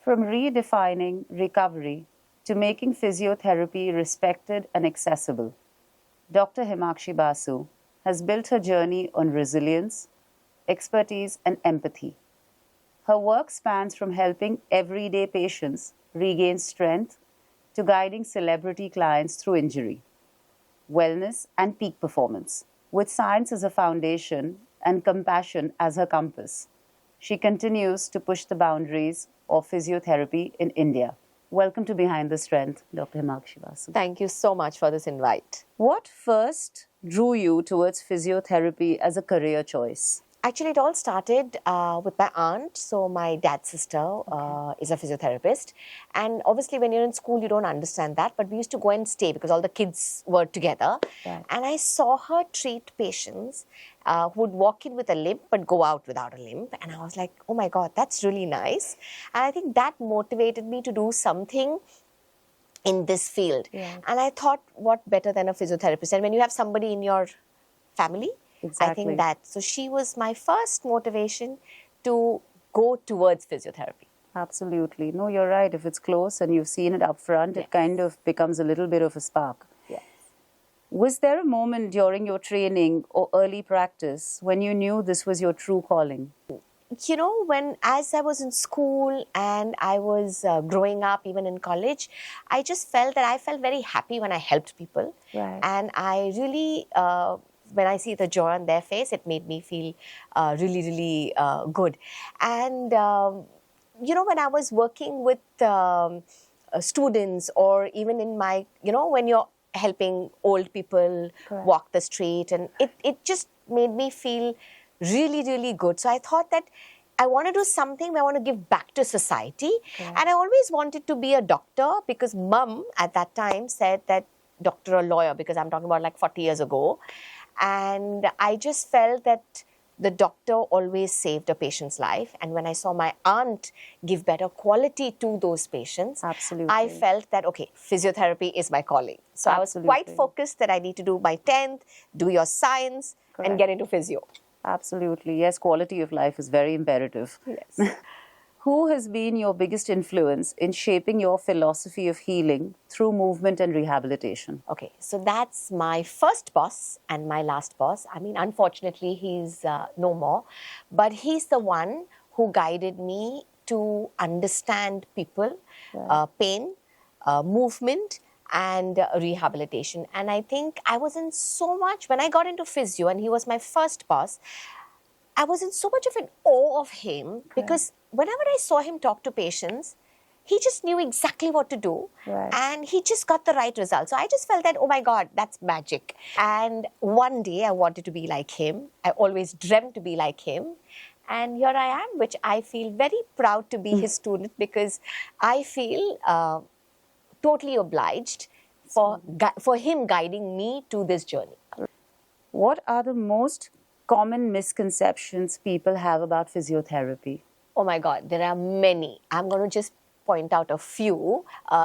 From redefining recovery to making physiotherapy respected and accessible, Dr. Hemakshi Basu has built her journey on resilience, expertise, and empathy. Her work spans from helping everyday patients regain strength to guiding celebrity clients through injury, wellness, and peak performance. With science as a foundation and compassion as her compass, she continues to push the boundaries of physiotherapy in India. Welcome to Behind the Strength, Dr. Hemakshi Basu. Thank you so much for this invite. What first drew you towards physiotherapy as a career choice? Actually, it all started with my aunt. So my dad's sister is a physiotherapist. And obviously, when you're in school, you don't understand that. But we used to go and stay because all the kids were together. Right. And I saw her treat patients who would walk in with a limp but go out without a limp. And I was like, oh my God, that's really nice. And I think that motivated me to do something in this field. Yeah. And I thought, what better than a physiotherapist? And when you have somebody in your family, Exactly. I think that. So she was my first motivation to go towards physiotherapy. Absolutely. No, you're right. If it's close and you've seen it up front, Yes. it kind of becomes a little bit of a spark. Yes. Was there a moment during your training or early practice when you knew this was your true calling? You know, as I was in school and I was growing up, even in college, I just felt that I felt very happy when I helped people. Right. And I really, when I see the joy on their face, it made me feel really, really good. And, you know, when I was working with students or even in my, you know, when you're helping old people Correct. walk the street, and it just made me feel really, really good. So I thought that I want to do something where I want to give back to society. Correct. And I always wanted to be a doctor because mom at that time said that doctor or lawyer, because I'm talking about like 40 years ago. And I just felt that the doctor always saved a patient's life. And when I saw my aunt give better quality to those patients, Absolutely. I felt that, okay, physiotherapy is my calling. So I was quite Absolutely. focused that I need to do my 10th, do your science, Correct. and get into physio. Absolutely. Yes, quality of life is very imperative. Yes. Who has been your biggest influence in shaping your philosophy of healing through movement and rehabilitation? Okay, so that's my first boss and my last boss. I mean, unfortunately, he's no more. But he's the one who guided me to understand people, Right. pain, movement, and rehabilitation. And I think I was in so much, when I got into physio and he was my first boss, I was in so much of an awe of him because whenever I saw him talk to patients, he just knew exactly what to do. Right. And he just got the right result. So I just felt that, oh my God, that's magic. And one day I wanted to be like him. I always dreamt to be like him. And here I am, which I feel very proud to be his student because I feel totally obliged for him guiding me to this journey. What are the most common misconceptions people have about physiotherapy? Oh my God, there are many. I'm going to just point out a few.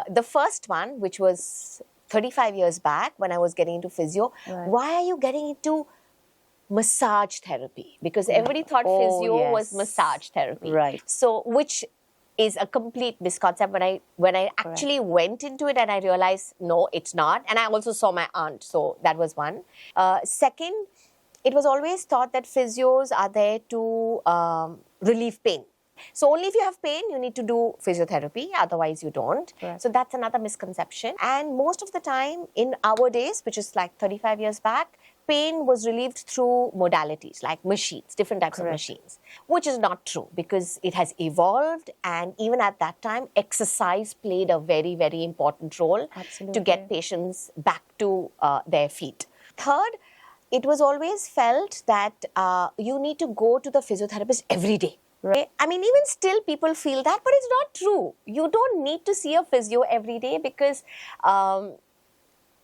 The first one, which was 35 years back when I was getting into physio, Right. why are you getting into massage therapy? Because everybody thought physio was yes. massage therapy. Right. So, which is a complete misconception. When I actually went into it and I realized, no, it's not. And I also saw my aunt. So that was one. Second, it was always thought that physios are there to relieve pain. So only if you have pain, you need to do physiotherapy. Otherwise, you don't. Correct. So that's another misconception. And most of the time in our days, which is like 35 years back, pain was relieved through modalities like machines, different types of machines, which is not true because it has evolved. And even at that time, exercise played a very, very important role to get patients back to their feet. Third, it was always felt that you need to go to the physiotherapist every day. Right. I mean, even still people feel that, but it's not true. You don't need to see a physio every day because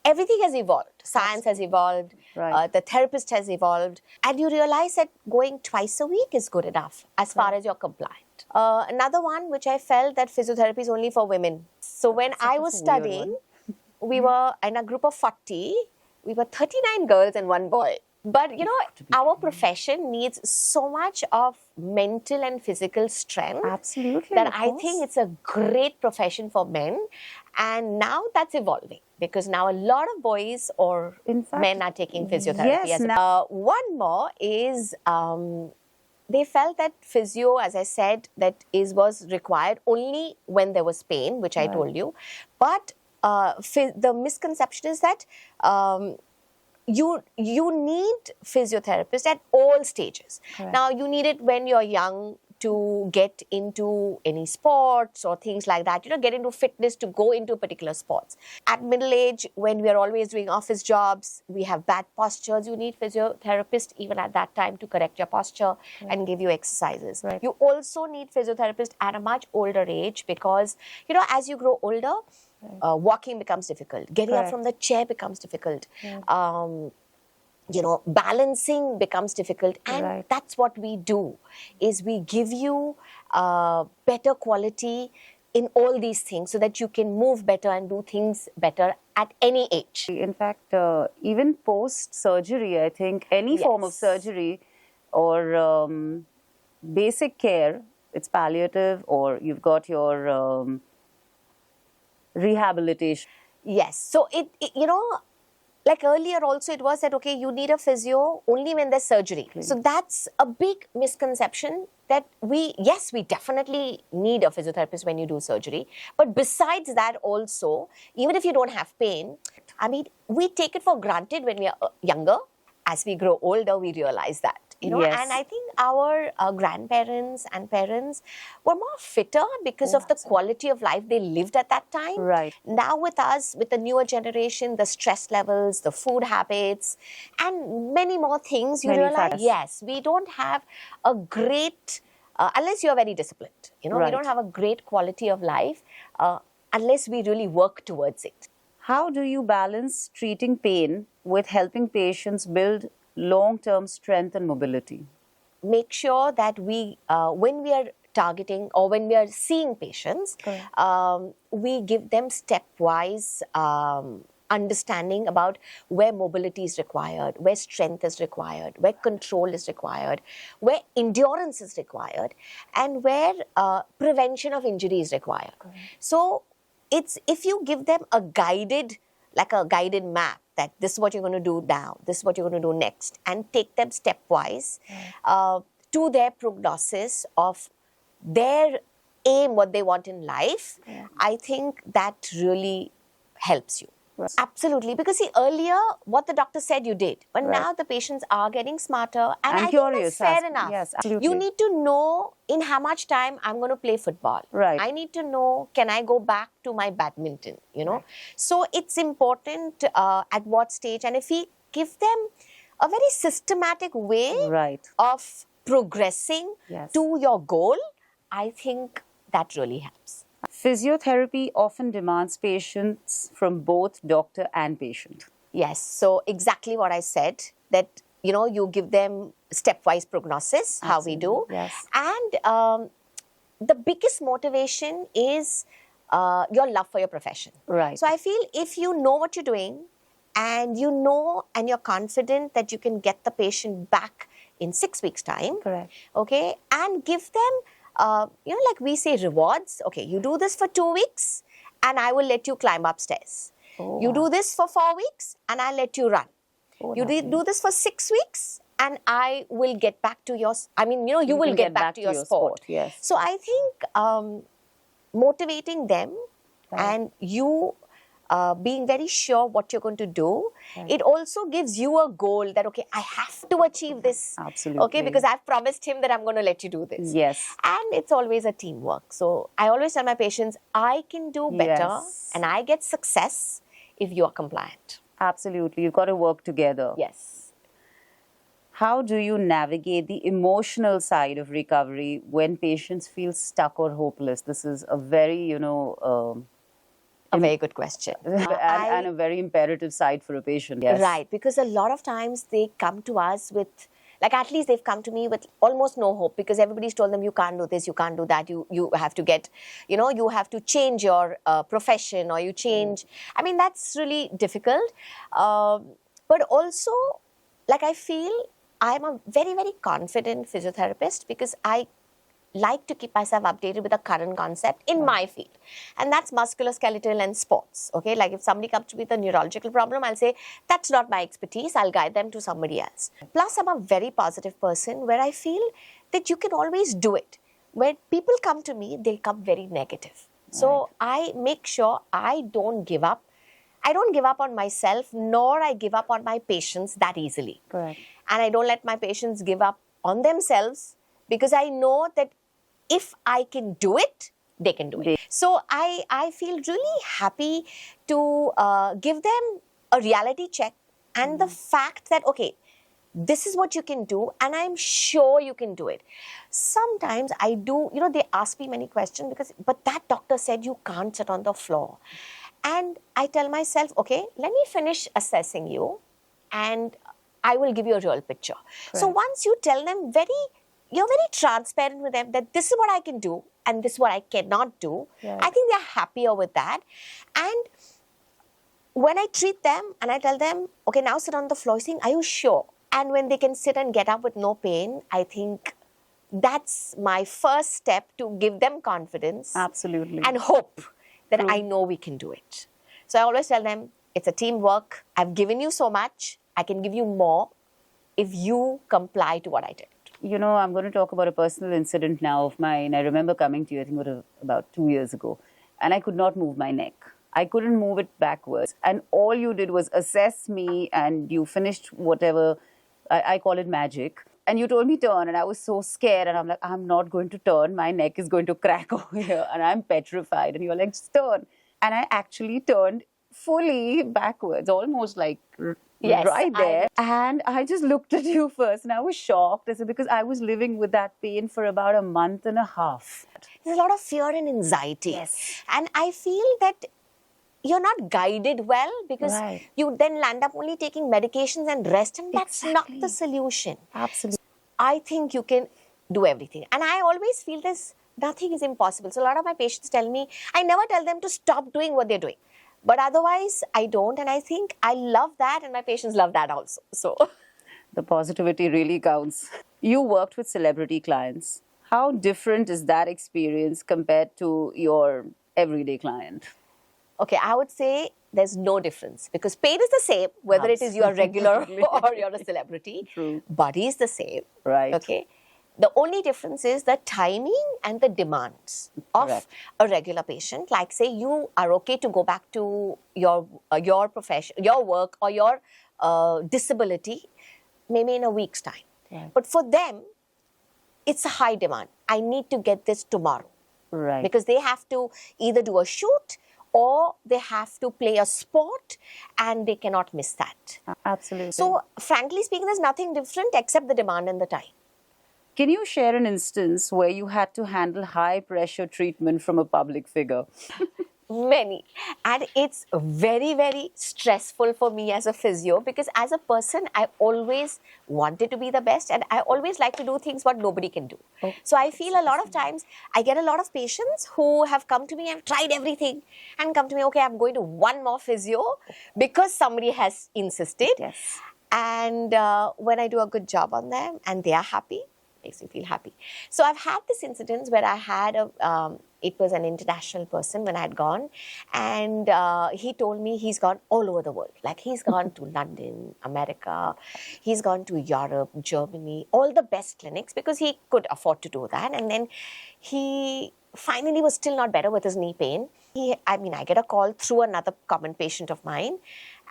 everything has evolved. Science has evolved. Right. The therapist has evolved. And you realize that going twice a week is good enough as far as you're compliant. Another one which I felt that physiotherapy is only for women. So when I was studying, we were in a group of 40. We were 39 girls and one boy. But, our profession needs so much of mental and physical strength. Absolutely, That of I course. think it's a great profession for men. And now that's evolving because now a lot of boys or In fact, men are taking physiotherapy. yes, One more is they felt that physio, as I said, was required only when there was pain, which I told you. But the misconception is that you need physiotherapists at all stages. Correct. Now, you need it when you're young to get into any sports or things like that, get into fitness to go into particular sports. At middle age, when we are always doing office jobs, we have bad postures, you need physiotherapist even at that time to correct your posture and give you exercises. Right. You also need physiotherapist at a much older age because, as you grow older, walking becomes difficult. Getting up from the chair becomes difficult. Balancing becomes difficult. And that's what we do, is we give you better quality in all these things so that you can move better and do things better at any age. In fact, even post-surgery, I think any form of surgery or basic care, it's palliative or you've got your rehabilitation. Yes. So, like earlier also it was that, okay, you need a physio only when there's surgery. So that's a big misconception that we definitely need a physiotherapist when you do surgery. But besides that also, even if you don't have pain, I mean, we take it for granted when we are younger. As we grow older, we realize that. And I think our grandparents and parents were more fitter because of the quality of life they lived at that time. Right. Now with us, with the newer generation, the stress levels, the food habits, and many more things, you realize, yes, we don't have a great, unless you're very disciplined, we don't have a great quality of life unless we really work towards it. How do you balance treating pain with helping patients build long-term strength and mobility? Make sure that we, when we are targeting or when we are seeing patients, we give them stepwise understanding about where mobility is required, where strength is required, where control is required, where endurance is required, and where prevention of injury is required. So, it's if you give them a guided map, that this is what you're going to do now, this is what you're going to do next, and take them stepwise to their prognosis of their aim, what they want in life, I think that really helps you. Absolutely, because see, earlier what the doctor said you did, but now the patients are getting smarter and I curious. think that's fair enough. Yes, absolutely. You need to know in how much time I'm going to play football. Right. I need to know, can I go back to my badminton, So it's important at what stage, and if we give them a very systematic way of progressing to your goal, I think that really helps. Physiotherapy often demands patience from both doctor and patient. Yes, so exactly what I said, that, you give them stepwise prognosis, how we do. Yes. And the biggest motivation is your love for your profession. Right. So I feel if you know what you're doing and and you're confident that you can get the patient back in 6 weeks' time. Correct. Okay, and give them like we say, rewards. Okay, you do this for 2 weeks and I will let you climb upstairs. You do this for 4 weeks and I'll let you run. You do this for 6 weeks and I will get back to your, you will get back to your sport. Yes. So I think motivating them and you being very sure what you're going to do, it also gives you a goal that, okay, I have to achieve this. Absolutely. Okay, because I've promised him that I'm going to let you do this. Yes. And it's always a teamwork. So I always tell my patients, I can do better and I get success if you are compliant. Absolutely. You've got to work together. Yes. How do you navigate the emotional side of recovery when patients feel stuck or hopeless? This is a very, a very good question. And a very imperative side for a patient. Yes. Right, because a lot of times they come to us with, at least they've come to me with almost no hope, because everybody's told them, you can't do this, you can't do that, you have to get, you have to change your profession, or you change. That's really difficult. But also, like I feel I'm a very, very confident physiotherapist because I like to keep myself updated with the current concept in my field. And that's musculoskeletal and sports. Okay, like if somebody comes to me with a neurological problem, I'll say, that's not my expertise. I'll guide them to somebody else. Plus, I'm a very positive person where I feel that you can always do it. When people come to me, they'll come very negative. So I make sure I don't give up. I don't give up on myself, nor I give up on my patients that easily. Correct. And I don't let my patients give up on themselves because I know that if I can do it, they can do it. So I feel really happy to give them a reality check and the fact that, okay, this is what you can do, and I'm sure you can do it. Sometimes I do, they ask me many questions but that doctor said you can't sit on the floor. And I tell myself, okay, let me finish assessing you and I will give you a real picture. Correct. So once you tell them you're very transparent with them that this is what I can do and this is what I cannot do. Right. I think they're happier with that. And when I treat them and I tell them, okay, now sit on the floor, saying, are you sure? And when they can sit and get up with no pain, I think that's my first step to give them confidence. Absolutely. And hope that I know we can do it. So I always tell them, it's a teamwork. I've given you so much. I can give you more if you comply to what I did. I'm going to talk about a personal incident now of mine. I remember coming to you, I think it was about 2 years ago, and I could not move my neck. I couldn't move it backwards. And all you did was assess me and you finished whatever, I call it magic. And you told me turn, and I was so scared. And I'm like, I'm not going to turn. My neck is going to crack over here. And I'm petrified. And you're like, just turn. And I actually turned fully backwards, almost like right there. And I just looked at you first and I was shocked. I said, because I was living with that pain for about a month and a half. There's a lot of fear and anxiety. Yes. And I feel that you're not guided well because you then land up only taking medications and rest, and that's not the solution. Absolutely. I think you can do everything. And I always feel nothing is impossible. So a lot of my patients tell me, I never tell them to stop doing what they're doing. But otherwise, I don't. And I think I love that and my patients love that also. So the positivity really counts. You worked with celebrity clients. How different is that experience compared to your everyday client? Okay, I would say there's no difference because pain is the same, whether it is you're regular or you're a celebrity. True. Body is the same. Right. Okay. The only difference is the timing and the demands of a regular patient. Like say you are okay to go back to your profession, your work or your disability maybe in a week's time. Right. But for them, it's a high demand. I need to get this tomorrow. Right. Because they have to either do a shoot or they have to play a sport and they cannot miss that. Absolutely. So frankly speaking, there's nothing different except the demand and the time. Can you share an instance where you had to handle high pressure treatment from a public figure? Many. And it's very, very stressful for me as a physio because as a person, I always wanted to be the best and I always like to do things what nobody can do. So I feel a lot of times I get a lot of patients who have come to me and tried everything and come to me, okay, I'm going to one more physio because somebody has insisted. Yes. And when I do a good job on them and they are happy, makes me feel happy. So I've had this incident where I had it was an international person when I had gone and he told me he's gone all over the world. Like he's gone to London, America, he's gone to Europe, Germany, all the best clinics because he could afford to do that. And then he finally was still not better with his knee pain. I get a call through another common patient of mine.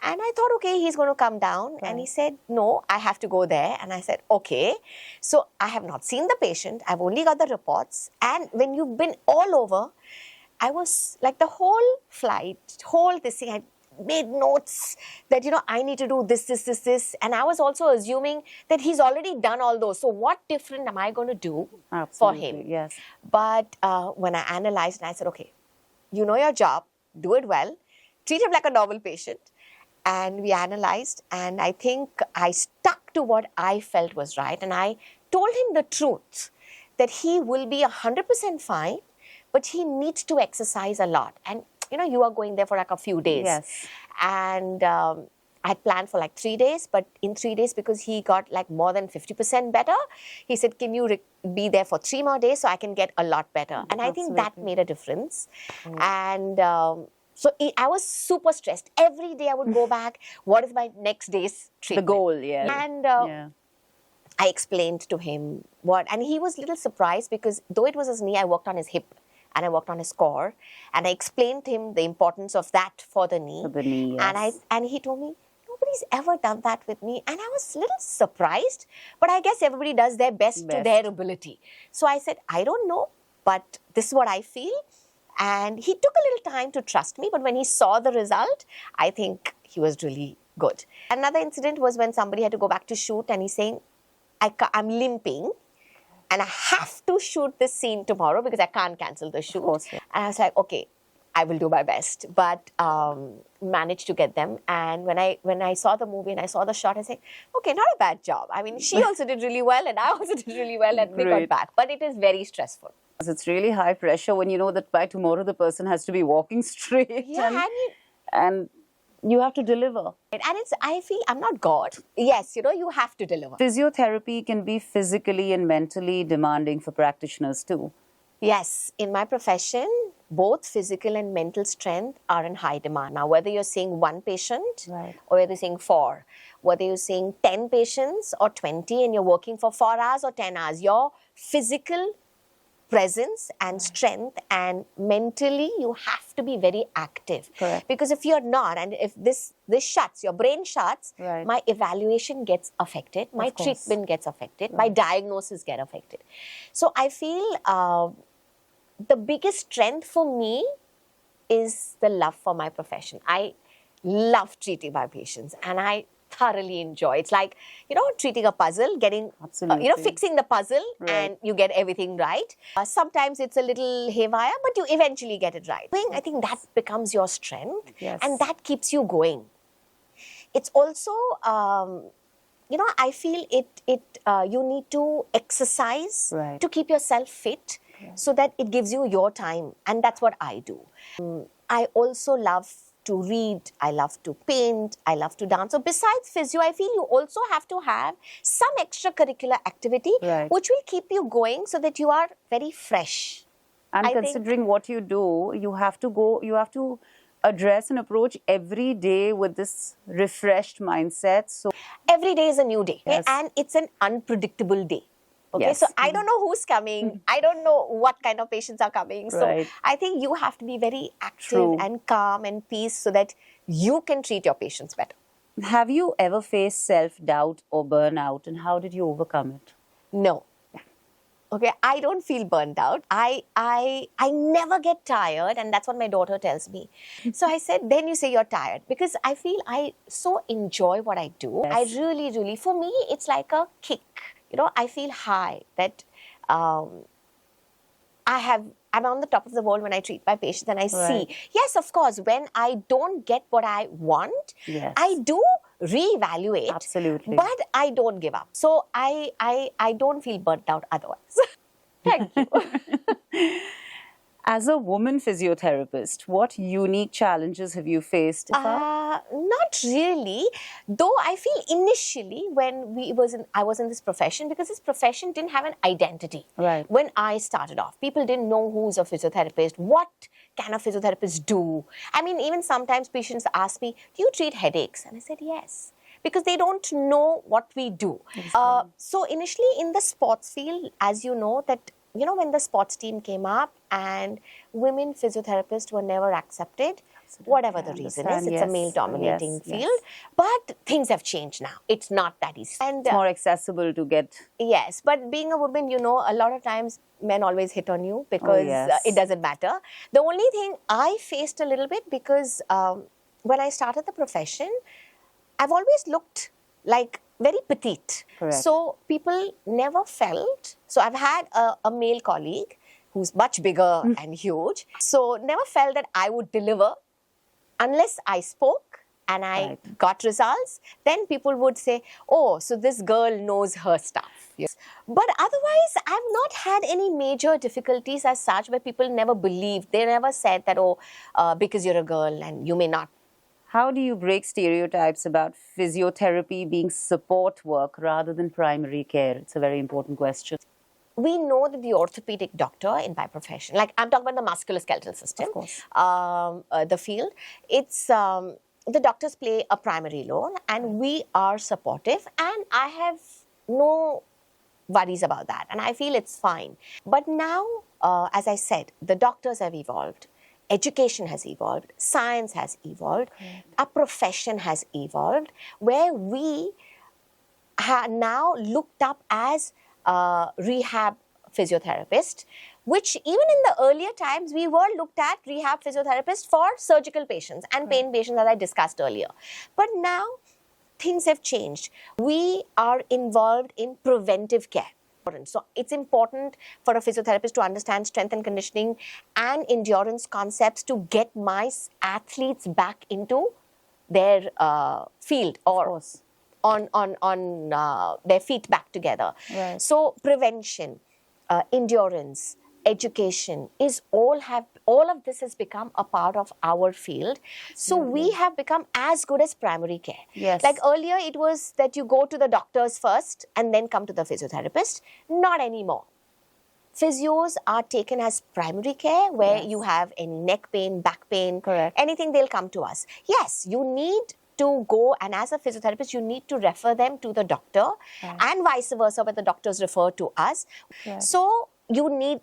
And I thought, okay, he's going to come down. Right. And he said, no, I have to go there. And I said, okay. So I have not seen the patient. I've only got the reports. And when you've been all over, I was like the whole flight, this thing, I made notes that, I need to do this. And I was also assuming that he's already done all those. So what different am I going to do for him? Yes. But when I analyzed, I said, okay, you know your job, do it well, treat him like a normal patient. And we analyzed, and I think I stuck to what I felt was right. And I told him the truth, that he will be 100% fine, but he needs to exercise a lot. And, you are going there for like a few days. Yes. And I planned for like 3 days, but in 3 days, because he got like more than 50% better, he said, can you be there for 3 more days so I can get a lot better? And I think that made a difference. And so I was super stressed. Every day I would go back, what is my next day's treatment? The goal, yeah. And I explained to him what, and he was a little surprised because though it was his knee, I worked on his hip and I worked on his core, and I explained to him the importance of that for the knee. For the knee, yes. And he told me, nobody's ever done that with me. And I was a little surprised, but I guess everybody does their best to their ability. So I said, I don't know, but this is what I feel. And he took a little time to trust me, but when he saw the result, I think he was really good. Another incident was when somebody had to go back to shoot, and he's saying, I'm limping and I have to shoot this scene tomorrow because I can't cancel the shoot. And I was like, okay, I will do my best, but managed to get them. And when I saw the movie and I saw the shot, I said, okay, not a bad job. I mean, she also did really well and I also did really well, and we got back. But it is very stressful. It's really high pressure when you know that by tomorrow the person has to be walking straight. Yeah, and you have to deliver. And I feel I'm not God. Yes, you have to deliver. Physiotherapy can be physically and mentally demanding for practitioners too. Yes, in my profession, both physical and mental strength are in high demand. Now, whether you're seeing one patient or whether you're seeing 4, whether you're seeing 10 patients or 20 and you're working for 4 hours or 10 hours, your physical presence and strength and mentally you have to be very active. Correct. Because if you're not, and if this shuts, your brain shuts, my evaluation gets affected, my treatment gets affected, my diagnosis get affected. So I feel the biggest strength for me is the love for my profession. I love treating my patients and I thoroughly enjoy. It's like, treating a puzzle, getting, fixing the puzzle and you get everything right. Sometimes it's a little haywire, but you eventually get it right. I think that becomes your strength and that keeps you going. It's also, I feel you need to exercise to keep yourself fit so that it gives you your time. And that's what I do. I also love to read, I love to paint, I love to dance. So besides physio, I feel you also have to have some extracurricular activity which will keep you going so that you are very fresh. And considering what you do, you have to address and approach every day with this refreshed mindset. So every day is a new day and it's an unpredictable day. Okay, so I don't know who's coming. I don't know what kind of patients are coming. So I think you have to be very active and calm and peace so that you can treat your patients better. Have you ever faced self-doubt or burnout, and how did you overcome it? No. Okay, I don't feel burnt out. I never get tired, and that's what my daughter tells me. So I said, then you say you're tired, because I feel I so enjoy what I do. I really, really, for me, it's like a kick. I feel high that I'm on the top of the world when I treat my patients and I see. Yes, of course, when I don't get what I want, I do reevaluate. Absolutely. But I don't give up. So I don't feel burnt out otherwise. Thank you. As a woman physiotherapist, what unique challenges have you faced? Not really, though I feel initially when I was in this profession, because this profession didn't have an identity. When I started off, people didn't know who's a physiotherapist, what can a physiotherapist do. I mean, even sometimes patients ask me, do you treat headaches? And I said, yes. Because they don't know what we do. So initially in the sports field, as you know, that when the sports team came up and women physiotherapists were never accepted, whatever the reason is, it's a male-dominating field. But things have changed now. It's not that easy. And it's more accessible to get. Yes, but being a woman, a lot of times men always hit on you because it doesn't matter. The only thing I faced a little bit because when I started the profession, I've always looked like very petite. So people never felt. So I've had a male colleague who's much bigger and huge. So never felt that I would deliver unless I spoke and I got results. Then people would say, oh, so this girl knows her stuff. But otherwise, I've not had any major difficulties as such where people never believed. They never said that, because you're a girl and you may not How do you break stereotypes about physiotherapy being support work rather than primary care? It's a very important question. We know that the orthopedic doctor in my profession, like I'm talking about the musculoskeletal system, Of course. the field, it's the doctors play a primary role, and we are supportive, and I have no worries about that, and I feel it's fine. But now, as I said, the doctors have evolved, education has evolved, science has evolved, our profession has evolved, where we are now looked up as rehab physiotherapist, which even in the earlier times we were looked at rehab physiotherapists for surgical patients and pain patients, as I discussed earlier. But now things have changed. We are involved in preventive care. So it's important for a physiotherapist to understand strength and conditioning and endurance concepts to get my athletes back into their field, or on their feet back together. Right. So prevention, endurance, education is all of this has become a part of our field. So we have become as good as primary care. Yes. Like earlier it was that you go to the doctors first and then come to the physiotherapist. Not anymore. Physios are taken as primary care, where you have any neck pain, back pain, Correct. anything, they'll come to us. Yes, you need to go, and as a physiotherapist, you need to refer them to the doctor, and vice versa, when the doctors refer to us. So you need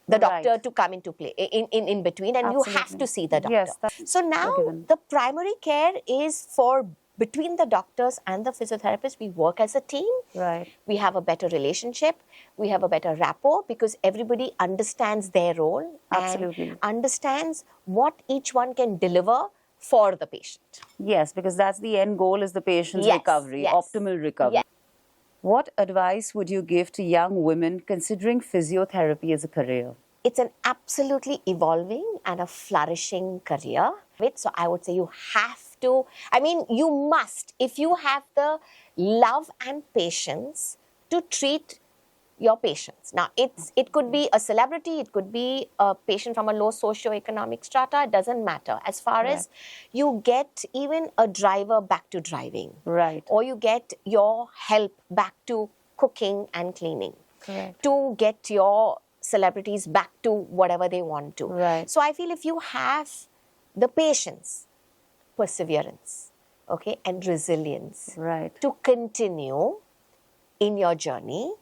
the doctor to come into play in between, and you have to see the doctor. Yes, so now the primary care is for between the doctors and the physiotherapist. We work as a team. Right. We have a better relationship. We have a better rapport, because everybody understands their role and understands what each one can deliver for the patient. Yes, because that's the end goal, is the patient's recovery, optimal recovery. What advice would you give to young women considering physiotherapy as a career? It's an absolutely evolving and a flourishing career. So I would say you have to, you must, if you have the love and patience to treat your patients. Now, it could be a celebrity, it could be a patient from a low socioeconomic strata, it doesn't matter. As far as you get even a driver back to driving. Right. Or you get your help back to cooking and cleaning. Correct. To get your celebrities back to whatever they want to. Right. So I feel if you have the patience, perseverance, and resilience to continue in your journey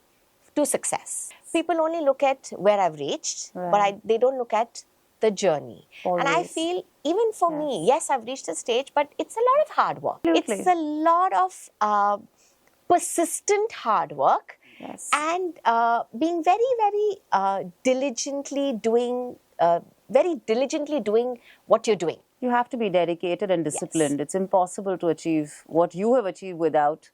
to success. People only look at where I've reached, but they don't look at the journey. And I feel, even for me, yes, I've reached a stage, but it's a lot of hard work. It's a lot of persistent hard work. Yes. And being very diligently doing what you're doing. You have to be dedicated and disciplined. It's impossible to achieve what you have achieved without,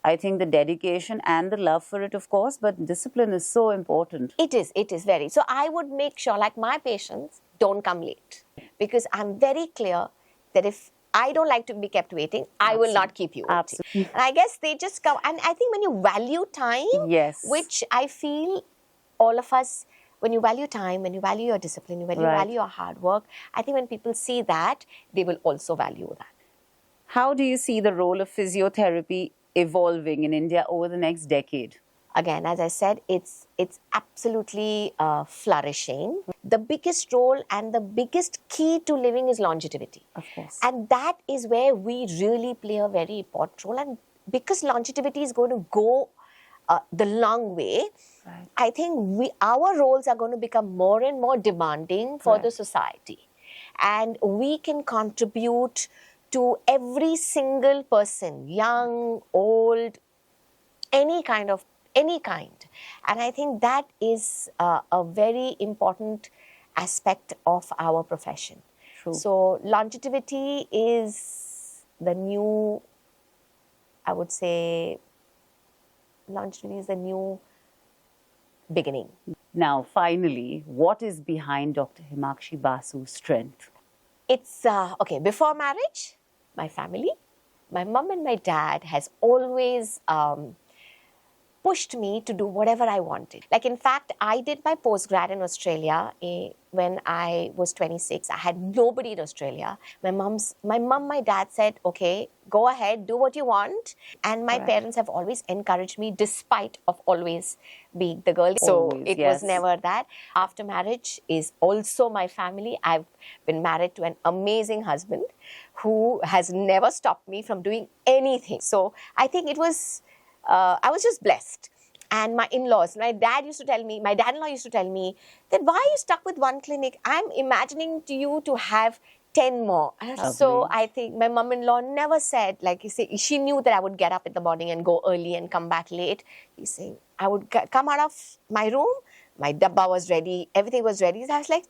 I think, the dedication and the love for it, of course, but discipline is so important. It is very. So I would make sure, like, my patients don't come late, because I'm very clear that if I don't like to be kept waiting, I will not keep you waiting. Absolutely. And I guess they just come. And I think when you value time, which I feel all of us, when you value time, when you value your discipline, when you value your hard work, I think when people see that, they will also value that. How do you see the role of physiotherapy evolving in India over the next decade? Again, as I said, it's absolutely flourishing. The biggest role and the biggest key to living is longevity. Of course. And that is where we really play a very important role. And because longevity is going to go the long way, I think our roles are going to become more and more demanding for the society. And we can contribute to every single person, young, old, any kind. And I think that is a very important aspect of our profession. True. So longevity is the new, I would say, longevity is the new beginning. Now, finally, what is behind Dr. Hemakshi Basu's strength? It's, before marriage, my family, my mom and my dad has always pushed me to do whatever I wanted. Like, in fact, I did my postgrad in Australia when I was 26. I had nobody in Australia. My mom, my dad said, okay, go ahead, do what you want. And my parents have always encouraged me despite of always being the girl. So it was never that. After marriage is also my family. I've been married to an amazing husband who has never stopped me from doing anything. So I think it was, I was just blessed. And my in-laws, my dad-in-law used to tell me that, why are you stuck with one clinic? I'm imagining to you to have 10 more. So I think my mom-in-law never said, like you say, she knew that I would get up in the morning and go early and come back late. He's saying, I would come out of my room, my dabba was ready, everything was ready. So I was like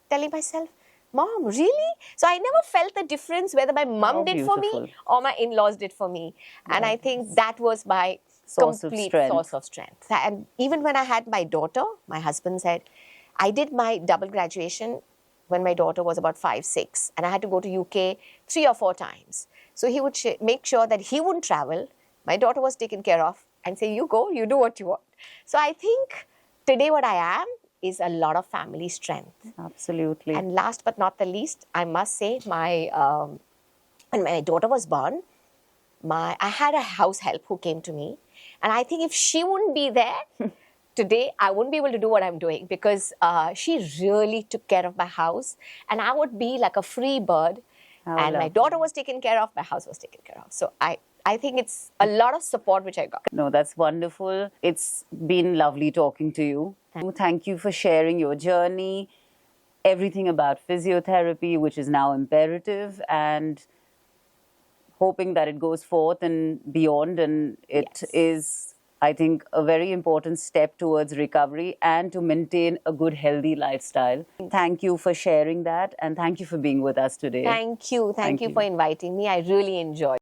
telling myself, Mom, really? So I never felt the difference whether my mom did for me or my in-laws did for me. And I think that was my complete source of strength. And even when I had my daughter, my husband said, I did my double graduation when my daughter was about 5, 6, and I had to go to UK 3 or 4 times. So he would make sure that he wouldn't travel. My daughter was taken care of and say, you go, you do what you want. So I think today what I am is a lot of family strength. Absolutely. And last but not the least, I must say, when my daughter was born, I had a house help who came to me. And I think if she wouldn't be there, today I wouldn't be able to do what I'm doing, because she really took care of my house. And I would be like a free bird. And my daughter was taken care of, my house was taken care of. So I think it's a lot of support which I got. No, that's wonderful. It's been lovely talking to you. Thank you for sharing your journey, everything about physiotherapy, which is now imperative, and hoping that it goes forth and beyond. And it is, I think, a very important step towards recovery and to maintain a good, healthy lifestyle. Thank you for sharing that, and thank you for being with us today. Thank you. Thank you for inviting me. I really enjoyed it.